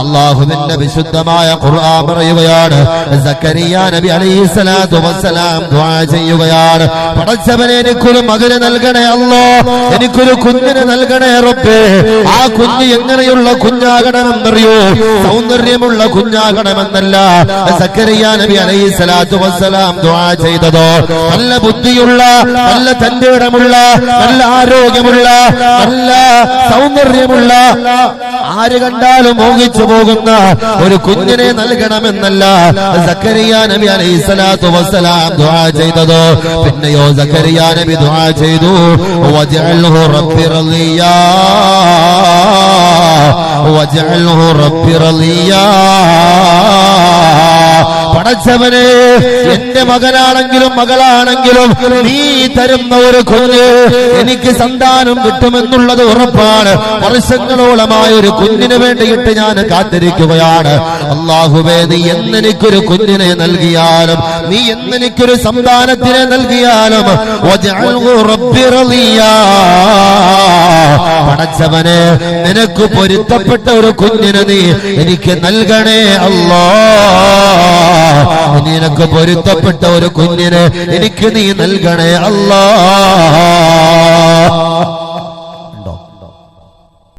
അല്ലാഹുവിന്റെ വിശുദ്ധമായ ഖുർആൻ പറയുകയാണ്, സക്കരിയ നബി അലൈഹിസ്സലാത്തു വസ്സലാം ദുആ ചെയ്യുകയാണ്, പടച്ചവനെ എനിക്കൊരു മകനെ നൽകണേ അല്ലാഹ്, എനിക്കൊരു കുഞ്ഞിനെ നൽകണേ റബ്ബേ. ആ കുഞ്ഞ് എങ്ങനെയുള്ള കുഞ്ഞാകണമെന്നറിയോ? സൗന്ദര്യമുള്ള കുഞ്ഞാകണമെന്നല്ല സക്കരിയ നബി അലൈഹിസ്സലാത്തു വസ്സലാം ദുആ ചെയ്തതോ, നല്ല ബുദ്ധിയുള്ള, നല്ല തന്റേടമുള്ള, നല്ല ആരോഗ്യമുള്ള, നല്ല സൗന്ദര്യമുള്ള, ആര് കണ്ടാലും മോഹിച്ചു പോകുന്ന ഒരു കുഞ്ഞിനെ നൽകണമെന്നല്ല സക്കരിയ നബി അലൈഹിസ്സലാത്തു വസ്സലാം ദുആ ചെയ്തതോ. പിന്നെയോ സക്കരിയ നബി ദുആ ചെയ്തു, വജഅൽഹു റബ്ബി റളിയാ, വജഅൽഹു റബ്ബി റളിയാ. പടച്ചവനെ, എന്റെ മകനാണെങ്കിലും മകളാണെങ്കിലും നീ തരുന്ന ഒരു കുഞ്ഞ് എനിക്ക് സന്താനം കിട്ടുമെന്നുള്ളത് ഉറപ്പാണ്. വർഷങ്ങളോളമായ ഒരു കുഞ്ഞിന് വേണ്ടിയിട്ട് ഞാൻ കാത്തിരിക്കുകയാണ്. അല്ലാഹുവേ, നീ എന്നെനിക്കൊരു കുഞ്ഞിനെ നൽകിയാലും, നീ എന്നെനിക്കൊരു സന്താനത്തിനെ നൽകിയാലും വജഅൽഹു റബ്ബി റളിയാ. പടച്ചവനെ, നിനക്ക് പൊരുത്തപ്പെട്ട ഒരു കുഞ്ഞിനെ നീ എനിക്ക് നൽകണേ അല്ലാഹ്. നിനക്ക് പൊരുത്തപ്പെട്ട ഒരു കുഞ്ഞിനെ എനിക്ക് നീ നൽകണേ അല്ലാഹ്.